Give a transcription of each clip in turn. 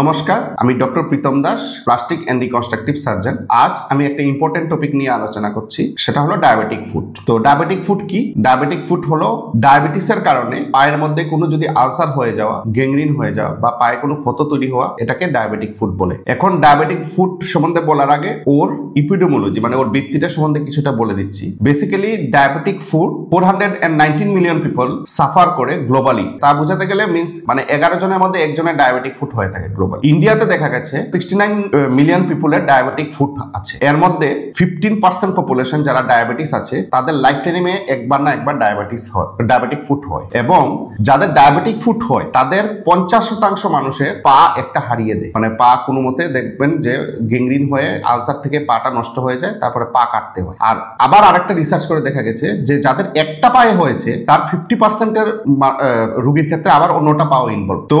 নমস্কার, আমি doctor Pritam Das, plastic and reconstructive surgeon. আজ আমি একটা ইম্পর্টেন্ট টপিক নিয়ে আলোচনা করছি, সেটা হলো ডায়াবেটিক ফুট। তো ডায়াবেটিক ফুট কি? ডায়াবেটিক ফুট হলো ডায়াবেটিসের কারণে পায়ের মধ্যে কোনো যদি আলসার হয়ে যাওয়া, গ্যাংগ্রিন হয়ে যাওয়া বা পায়ে কোনো ক্ষত তৈরি হওয়া, এটাকে ডায়াবেটিক ফুট বলে। এখন ডায়াবেটিক ফুট সম্বন্ধে বলার আগে ওর ইপিডেমোলজি মানে ওর ব্যক্তিটা সম্বন্ধে কিছুটা বলে দিচ্ছি। Basically diabetic foot 419 million people suffer করে গ্লোবালি। তা বোঝাতে গেলে মিন্স মানে 11 জনের মধ্যে একজনের ডায়াবেটিক ফুট হয়ে থাকে গ্লোবাল। ইন্ডিয়াতে দেখা গেছে 69 মিলিয়ন পিপলের ডায়াবেটিক ফুট আছে। এর মধ্যে 15% পপুলেশন যারা ডায়াবেটিস আছে তাদের লাইফ টাইমে একবার না একবার ডায়াবেটিক ফুট হয়, এবং যাদের ডায়াবেটিক ফুট হয় তাদের 50% মানুষের পা একটা হারিয়ে দেয়। মানে পা কোনো মতে দেখবেন যে গ্যাংগ্রিন হয়ে আলসার থেকে পাটা নষ্ট হয়ে যায়, তারপরে পা কাটতে হয়। আর আবার আরেকটা রিসার্চ করে দেখা গেছে যে যাদের একটা পায়ে হয়েছে তার 50% এর রোগীর ক্ষেত্রে আবার অন্যটা পাও ইনভলভ। তো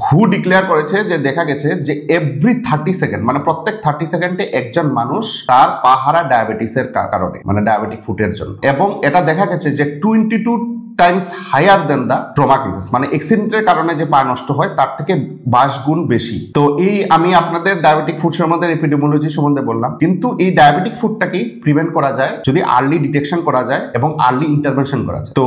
হু ডিক্লেয়ার করেছে যে দেখা গেছে যে এভরি 30 সেকেন্ড মানে প্রত্যেক 30 সেকেন্ডে একজন মানুষ তার পা হারা ডায়াবেটিসের কারণে মানে ডায়াবেটিক ফুটের জন্য। এবং এটা দেখা গেছে যে 22 টাইমস হায়ার দেন দা ট্রমা কেসেস, মানে অ্যাক্সিডেন্টের কারণে যে পা নষ্ট হয় তার থেকে 22 গুণ বেশি। তো এই আমি আপনাদের ডায়াবেটিক ফুট সম্বন্ধে এপিডেমিওলজি সম্বন্ধে বললাম, কিন্তু এই ডায়াবেটিক ফুটটাকে প্রিভেন্ট করা যায় যদি আর্লি ডিটেকশন করা যায় এবং আর্লি ইন্টারভেনশন করা যায়। তো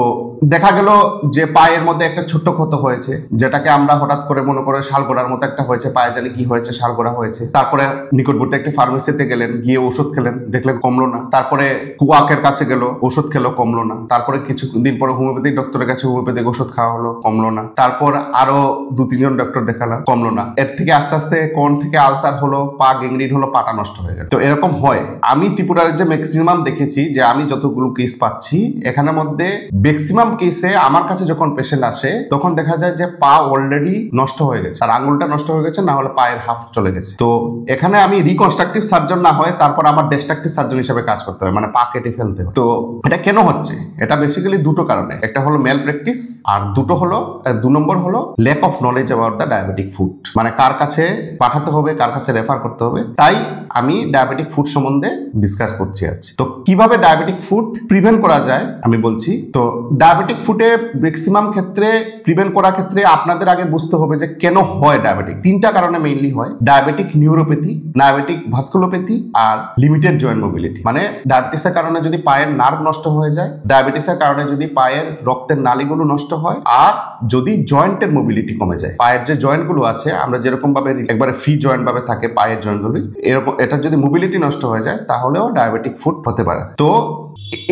দেখা গেল যে পায়ের মধ্যে একটা ছোট্ট ক্ষত হয়েছে, যেটাকে আমরা হঠাৎ করে মনে করে শালগোড়ার মতো একটা হয়েছে, পায়ে জানি কি হয়েছে, শালগোড়া হয়েছে। তারপরে নিকটবর্তী একটা ফার্মেসিতে গেলেন, গিয়ে ওষুধ খেলেন, দেখলেন কমলো না। তারপরে কুয়াকের কাছে গেল, ওষুধ খেলো, কমলো না। তারপরে কিছুদিন পরে হোমিওপ্যাথিক ডক্টরের কাছে হোমিওপ্যাথিক ওষুধ খাওয়া হলো, কমলো না। তারপর আরো 2-3 জন ডক্টর দেখালাম, কমলো না। এর থেকে আস্তে আস্তে কোন থেকে আলসার হলো, পা গ্যাংগ্রিন হলো, পাটা নষ্ট হয়ে গেল। তো এরকম হয়। আমি ত্রিপুরার যে ম্যাক্সিমাম দেখেছি, যে আমি যতগুলো কেস পাচ্ছি এখানের মধ্যে ম্যাক্সিমাম কেসে আমার কাছে যখন পেশেন্ট আসে তখন দেখা যায় যে পা অলরেডি নষ্ট হয়ে গেছে, আর আঙুলটা নষ্ট হয়ে গেছে, না হলে পায়ের হাফ চলে গেছে। তো এখানে আমি রিকনস্ট্রাকটিভ সার্জন না হয় তারপর আমার ডিস্ট্রাকটিভ সার্জন হিসেবে কাজ করতে হবে, মানে পা কেটে ফেলতে হবে। তো এটা কেন হচ্ছে? এটা বেসিক্যালি দুটো কারণে। একটা হলো মেল প্র্যাকটিস, আর 2 নম্বর হলো lack of knowledge about the diabetic foot, মানে কার কাছে পাঠাতে হবে, কার কাছে রেফার করতে হবে। তাই আমি ডায়াবেটিক ফুট সম্বন্ধে ডিসকাস করছি আজ। তো কিভাবে ডায়াবেটিক ফুট প্রিভেন্ট করা যায় আমি বলছি। তো ডায়াবেটিক ফুটে ম্যাক্সিমাম ক্ষেত্রে প্রিভেন্ট করার ক্ষেত্রে আপনাদের আগে বুঝতে হবে যে কেন হয় ডায়াবেটিক। 3টা কারণে মেইনলি হয়: ডায়াবেটিক নিউরোপ্যাথি, ডায়াবেটিক ভাস্কুলোপ্যাথি আর লিমিটেড জয়েন্ট মোবিলিটি। মানে ডায়াবেটিসের কারণে যদি পায়ের নার্ভ নষ্ট হয়ে যায়, ডায়াবেটিসের কারণে যদি পায়ের রক্তের নালীগুলো নষ্ট হয়, আর যদি জয়েন্টের মোবিলিটি কমে যায়, পায়ের যে জয়েন্টগুলো আছে আমরা যেরকম ভাবে একবারে ফ্রি জয়েন্ট ভাবে থাকে পায়ের জয়েন্টগুলি, এরকম এটা যদি মোবিলিটি নষ্ট হয়ে যায় তাহলেও ডায়াবেটিক ফুট হতে পারে। তো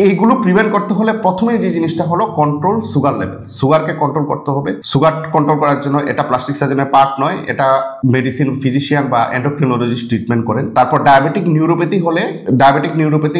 এইগুলো প্রিভেন্ট করতে হলে প্রথমেই যে জিনিসটা হলো কন্ট্রোল সুগার লেভেল। সুগারকে কন্ট্রোল করতে হবে। সুগার কন্ট্রোল করার জন্য এটা প্লাস্টিক সার্জনের পার্ট নয়, এটা মেডিসিন ফিজিশিয়ান বা এন্ডোক্রিনোলজিস্ট ট্রিটমেন্ট করেন। তারপর ডায়াবেটিক নিউরোপ্যাথি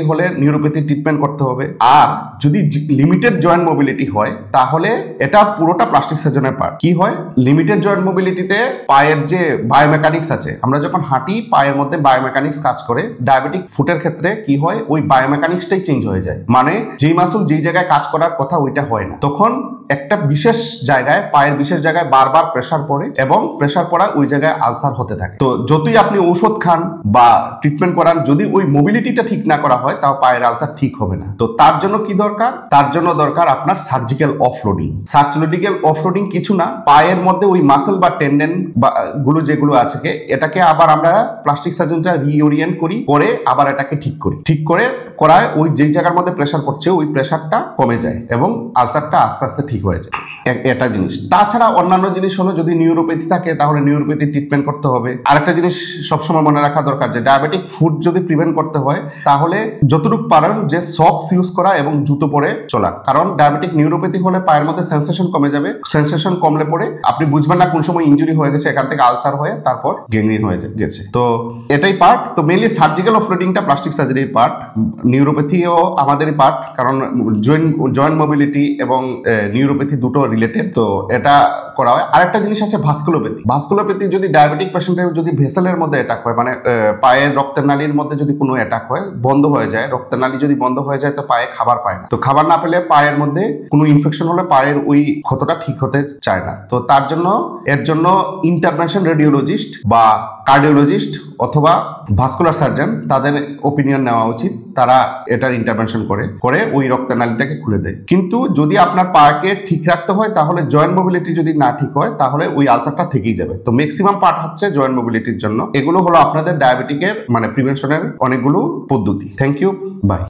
হলে নিউরোপ্যাথি ট্রিটমেন্ট করতে হবে। আর যদি লিমিটেড জয়েন্ট মোবিলিটি হয় তাহলে এটা পুরোটা প্লাস্টিক সার্জনের পার্ট। কি হয় লিমিটেড জয়েন্ট মোবিলিটিতে? পায়ের যে বায়োমেকানিক্স আছে, আমরা যখন হাঁটি পায়ের মধ্যে বায়োমেকানিক্স কাজ করে। ডায়াবেটিক ফুটের ক্ষেত্রে কি হয়, ওই বায়োমেকানিক্সটাই চেঞ্জ হয়ে যায়, মানে যেই মাসল যেই জায়গায় কাজ করার কথা ওইটা হয় না। তখন একটা বিশেষ জায়গায়, পায়ের বিশেষ জায়গায় বারবার প্রেসার পড়ে, এবং প্রেসার পড়া ওই জায়গায় আলসার হতে থাকে। তো যতই আপনি ঔষধ খান বা ট্রিটমেন্ট করান, যদি ওই মোবিলিটিটা ঠিক না করা হয় তাও পায়ের আলসার ঠিক হবে না। তো তার জন্য কি দরকার? তার জন্য দরকার আপনার সার্জিক্যাল অফলোডিং। সার্জিক্যাল অফলোডিং কিছু না, পায়ের মধ্যে ওই মাসল বা টেন্ডেন বা গুলো যেগুলো আছে এটাকে আবার আমরা প্লাস্টিক সার্জনটা রিওরিয়েন্ট করি, করে আবার এটাকে ঠিক করায় ওই যেই জায়গার মধ্যে প্রেসার পড়ছে ওই প্রেসারটা কমে যায় এবং আলসারটা আস্তে আস্তে ঠিক হয়ে যায়। এটা জিনিস। তাছাড়া অন্যান্য জিনিস হলো, যদি নিউরোপ্যাথি থাকে তাহলে নিউরোপ্যাথি ট্রিটমেন্ট করতে হবে। আরেকটা জিনিস সবসময় মনে রাখা দরকার, যে ডায়াবেটিক ফুট যদি প্রিভেন্ট করতে হয় তাহলে যতটুকু পারেন যে সক্স ইউজ করা এবং জুতো পরে চলা। কারণ ডায়াবেটিক নিউরোপ্যাথি হলে পায়ের মধ্যে সেন্সেশন কমে যাবে। সেন্সেশন কমলে পরে আপনি বুঝবেন না কোন সময় ইনজুরি হয়ে গেছে, এখান থেকে আলসার হয়ে তারপর গ্যাংগ্রিন হয়ে গেছে। তো এটাই পার্ট। তো মেইনলি সার্জিক্যাল অফলোডিংটা প্লাস্টিক সার্জারির পার্ট, নিউরোপ্যাথিও আমাদেরই পার্ট, কারণ জয়েন্ট মোবিলিটি এবং নিউরোপ্যাথি দুটো রিলেটেড। তো এটা করা হয়। আরেকটা জিনিস আছে ভাস্কুলোপ্যাথি। যদি ডায়াবেটিক পেশেন্টের যদি ভেসেলের মধ্যে অ্যাটাক হয়, মানে পায়ের রক্তের নালীর মধ্যে যদি কোনো অ্যাটাক হয়, বন্ধ হয়ে যায়, রক্তের নালী যদি বন্ধ হয়ে যায় তো পায়ে খাবার পায় না। তো খাবার না পেলে পায়ের মধ্যে কোনো ইনফেকশন হলে পায়ের ওই ক্ষতটা ঠিক হতে চায় না। তো তার জন্য এর জন্য ইন্টারভেনশন রেডিওলজিস্ট বা কার্ডিওলজিস্ট অথবা ভাস্কুলার সার্জন তাদের ওপিনিয়ন নেওয়া উচিত। তারা এটার ইন্টারভেনশন করে ওই রক্তের নালীটাকে খুলে দেয়। কিন্তু যদি আপনার পাকে ঠিক রাখতে হয় হয় তাহলে জয়েন্ট মোবিলিটি যদি না ঠিক হয় তাহলে ওই আলসারটা থেকেই যাবে। তো ম্যাক্সিমাম পার্ট হচ্ছে জয়েন্ট মোবিলিটির জন্য। এগুলো হলো আপনাদের ডায়াবেটিকের মানে প্রিভেনশনের অনেকগুলো পদ্ধতি। Thank you, by.